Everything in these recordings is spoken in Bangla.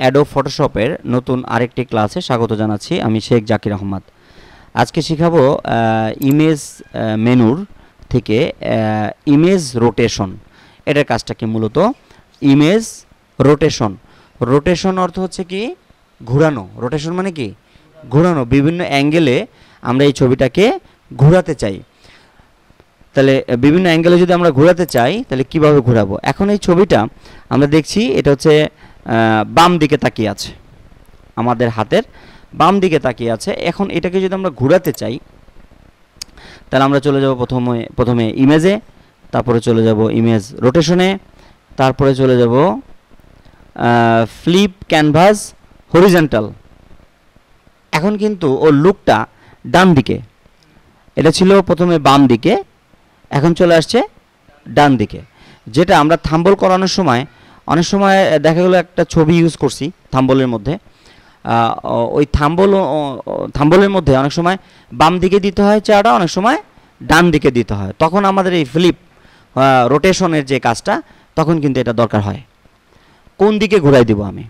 অ্যাডোব ফটোশপের নতুন আরেকটি ক্লাসে স্বাগত জানাচ্ছি। আমি শেখ জাকির আহমদ। আজকে শেখাবো ইমেজ মেনুর থেকে ইমেজ রোটেশন। এটার কাজটা কি? মূলত ইমেজ রোটেশন। রোটেশন অর্থ হচ্ছে কি? ঘোরানো। রোটেশন মানে কি? ঘোরানো। বিভিন্ন অ্যাঙ্গেলে আমরা এই ছবিটাকে ঘোরাতে চাই। তাহলে বিভিন্ন অ্যাঙ্গেলে যদি আমরা ঘোরাতে চাই তাহলে কিভাবে ঘোরাবো? এখন এই ছবিটা আমরা দেখছি, এটা হচ্ছে বাম দিকে তাকিয়ে আছে, আমাদের হাতের বাম দিকে তাকিয়ে আছে। এখন এটাকে যদি আমরা ঘোরাতে চাই তাহলে আমরা চলে যাব প্রথমে ইমেজে, তারপরে চলে যাব ইমেজ রোটেশনে, তারপরে চলে যাব ফ্লিপ ক্যানভাস হরিজন্টাল। এখন কিন্তু ওর লুকটা ডান দিকে, এটা ছিল প্রথমে বাম দিকে, এখন চলে আসছে ডান দিকে। যেটা আমরা থাম্বল করানোর সময় অনেক সময় দেখা গেলো একটা ছবি ইউজ করছি থাম্বলের মধ্যে, ওই থাম্বলের মধ্যে অনেক সময় বাম দিকে দিতে হয় চেহারা, অনেক সময় ডান দিকে দিতে হয়। তখন আমাদের এই ফ্লিপ রোটেশনের যে কাজটা, তখন কিন্তু এটা দরকার হয়। কোন দিকে ঘুরাই দিব আমি?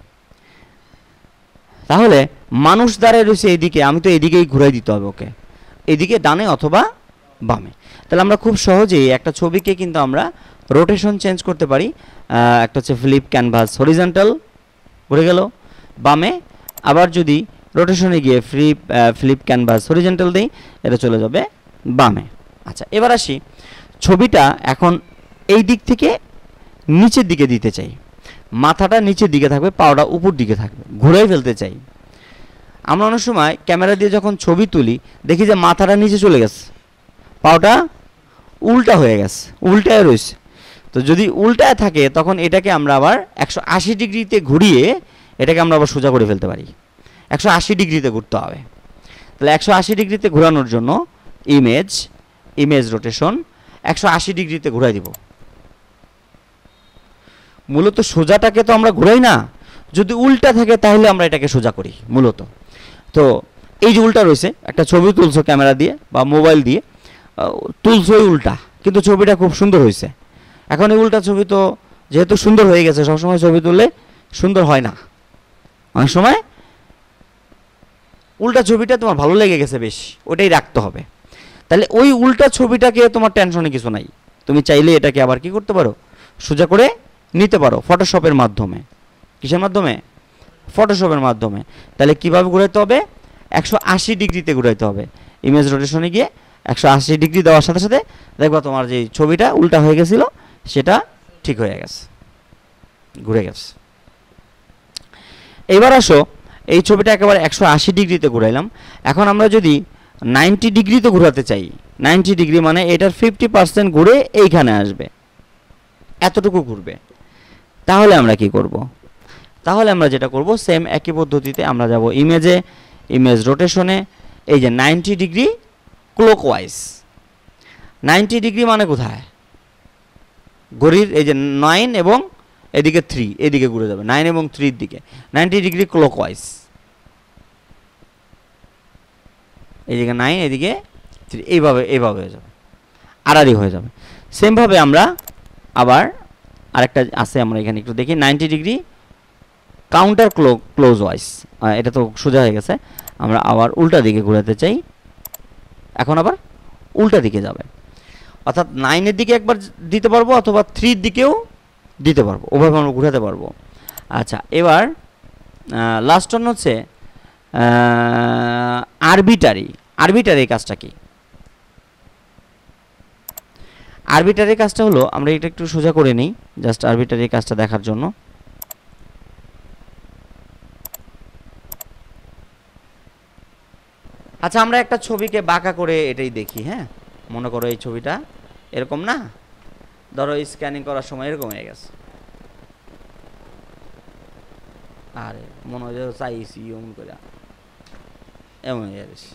তাহলে মানুষ দাঁড়িয়ে রয়েছে এইদিকে, আমি তো এদিকেই ঘুরাই দিতে হবে ওকে, এদিকে ডানে অথবা বামে। তাহলে আমরা খুব সহজেই একটা ছবিকে কিন্তু আমরা রোটেশন চেঞ্জ করতে পারি। একটা হচ্ছে ফ্লিপ ক্যানভাস হরিজন্টাল, ঘুরে গেল বামে। আবার যদি রোটেশনে গিয়ে ফ্লিপ ক্যানভাস হরিজন্টাল দিই, এটা চলে যাবে বামে। আচ্ছা, এবার আসি, ছবিটা এখন এই দিক থেকে নিচের দিকে দিতে চাই। মাথাটা নিচের দিকে থাকবে, পাওটা উপর দিকে থাকবে, ঘুরাই ফেলতে চাই। আমরা অনেক সময় ক্যামেরা দিয়ে যখন ছবি তুলি দেখি যে মাথাটা নিচে চলে গেছে, পাওটা উল্টা হয়ে গেছে, উল্টায় রয়েছে। তো যদি উল্টায় থাকে তখন এটাকে আমরা আবার 180 ডিগ্রিতে ঘুরিয়ে এটাকে আমরা আবার সোজা করে ফেলতে পারি। 180 ডিগ্রিতে ঘুরতে হবে। তাহলে 180 ডিগ্রিতে ঘোরানোর জন্য ইমেজ রোটেশন 180 ডিগ্রিতে ঘুরাই দিব। মূলত সোজাটাকে তো আমরা ঘুরাই না, যদি উল্টা থাকে তাহলে আমরা এটাকে সোজা করি মূলত। তো এই যে উল্টা রয়েছে, একটা ছবি তুলছো ক্যামেরা দিয়ে বা মোবাইল দিয়ে, তুলছোই উল্টা, কিন্তু ছবিটা খুব সুন্দর হয়েছে। এখন এই উল্টা ছবি তো যেহেতু সুন্দর হয়ে গেছে, সবসময় ছবি তুললে সুন্দর হয় না, অনেক সময় উল্টা ছবিটা তোমার ভালো লেগে গেছে বেশি, ওটাই রাখতে হবে। তাহলে ওই উল্টা ছবিটাকে তোমার টেনশনে কিছু নাই, তুমি চাইলে এটাকে আবার কি করতে পারো? সোজা করে নিতে পারো ফটোশপের মাধ্যমে। কিসের মাধ্যমে? ফটোশপের মাধ্যমে। তাহলে কিভাবে ঘুরাইতে হবে? 180 ডিগ্রিতে ঘুরাইতে হবে। ইমেজ রোটেশনে গিয়ে 180 ডিগ্রি দেওয়ার সাথে সাথে দেখবা তোমার যে ছবিটা উল্টা হয়ে গেছিল সেটা ঠিক হয়ে গেছে, ঘুরে গেছে। এবার আসো, এই ছবিটা একেবারে 180 ডিগ্রিতে ঘুরাইলাম। এখন আমরা যদি 90 ডিগ্রিতে ঘোরাতে চাই, 90 ডিগ্রি মানে এটার 50% ঘুরে এইখানে আসবে, এতটুকু ঘুরবে। তাহলে আমরা কি করব? তাহলে আমরা যেটা করব, সেম একই পদ্ধতিতে আমরা যাব ইমেজে, ইমেজ রোটেশনে, এই যে 90 ডিগ্রি ক্লকওয়াইজ। 90 ডিগ্রি মানে কোথায়? ঘড়ির এই যে 9 এবং এদিকে 3, এদিকে ঘুরে যাবে 9 এবং 3 এর দিকে, 90 ডিগ্রি ক্লকওয়াইজ। এদিকে 9, এদিকে 3, এইভাবে হয়ে যাবে, আড়াআড়ি হয়ে যাবে। সেমভাবে আমরা আবার আরেকটা আছে, আমরা এখানে একটু দেখি, 90 ডিগ্রি কাউন্টার ক্লোজ ওয়াইজ। এটা তো সোজা হয়ে গেছে, আমরা আবার উল্টা দিকে ঘোরাতে চাই, এখন আবার উল্টা দিকে যাবে। অর্থাৎ 9-এর দিকে একবার দিতে পারবো অথবা 3-এর দিকেও দিতে পারবো, ওভাবে আমরা ঘোরাতে পারবো। আচ্ছা, এবার লাস্ট অন হচ্ছে আরবিটারি কাজটা কি? আরবিটারি কাজটা হলো, আমরা এটা একটু সোজা করে নিই জাস্ট আরবিটারি কাজটা দেখার জন্য। আচ্ছা, আমরা একটা ছবিকে বাঁকা করে এটাই দেখি। হ্যাঁ, মনে করো এই ছবিটা এরকম না, ধরো স্ক্যানিং করার সময় এরকম হয়ে গেছে, আরে মনে হয় চাইছি এমন করে, এমন হয়ে গেছে,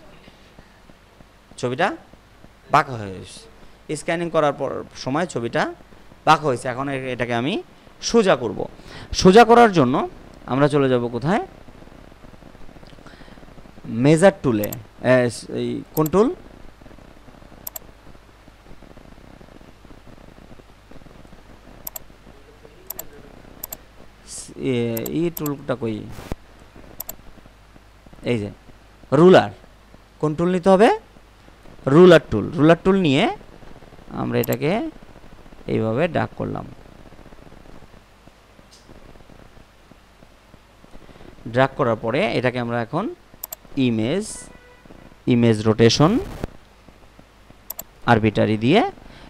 ছবিটা বাঁকা হয়ে গেছে। স্ক্যানিং করার পর সময় ছবিটা বাঁকা হয়েছে। এখন এটাকে আমি সোজা করব। সোজা করার জন্য আমরা চলে যাব কোথায়? মেজার টুলে। এই কোন টুল? ই টুলটা কই, এই যে রুলার, কোন টুল নিতে হবে, রুলার টুল। রুলার টুল নিয়ে আমরা এটাকে এইভাবে ড্র্যাগ করলাম, ড্র্যাগ করার পরে এটাকে আমরা এখন ইমেজ রোটেশন আরবিটারি দিয়ে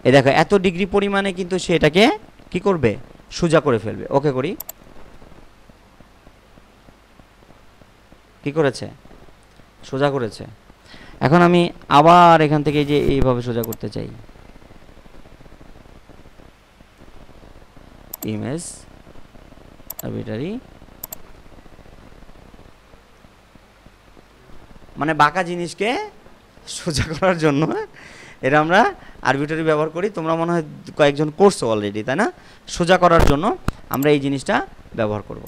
এই দেখো এত ডিগ্রি পরিমাণে কিন্তু সে এটাকে কি করবে, সোজা করে ফেলবে। ওকে করি, কি করেছে, সোজা করেছে। এখন আমি আবার এখান থেকে যে এইভাবে সোজা করতে চাই, ইমেজ আরবিটারি, মানে বাঁকা জিনিসকে সোজা করার জন্য এটা আমরা আরবিটারি ব্যবহার করি। তোমরা মনে হয় কয়েকজন করছো অলরেডি, তাই না? সোজা করার জন্য আমরা এই জিনিসটা ব্যবহার করব।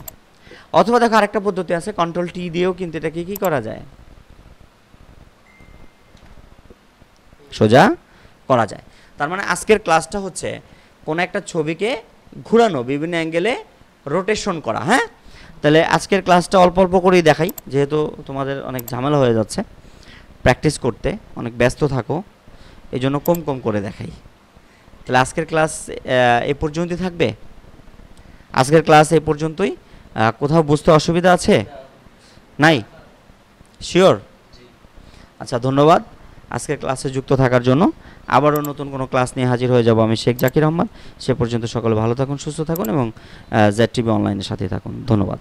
অথবা দেখো আরেকটা পদ্ধতি আছে, কন্ট্রোল টি দিয়েও কিন্তু এটাকে কি করা যায়, সোজা করা যায়। তার মানে আজকের ক্লাসটা হচ্ছে কোনো একটা ছবিকে ঘুরানো, বিভিন্ন অ্যাঙ্গেলে রোটেশন করা। হ্যাঁ, তাহলে আজকের ক্লাসটা অল্প অল্প করেই দেখাই, যেহেতু তোমাদের অনেক ঝামেলা হয়ে যাচ্ছে প্র্যাকটিস করতে, অনেক ব্যস্ত থাকো, এই জন্য কম কম করে দেখাই। তাহলে আজকের ক্লাস এই পর্যন্তই থাকবে। আজকের ক্লাস এই পর্যন্তই। কোথাও বুঝতে অসুবিধা আছে? নাই? শিওর? আচ্ছা, ধন্যবাদ আজকের ক্লাসে যুক্ত থাকার জন্য। আবারও নতুন কোনো ক্লাস নিয়ে হাজির হয়ে যাব আমি, শেখ জাকির আহমদ। সে পর্যন্ত সকলে ভালো থাকুন, সুস্থ থাকুন এবং ZTV অনলাইনের সাথে থাকুন। ধন্যবাদ।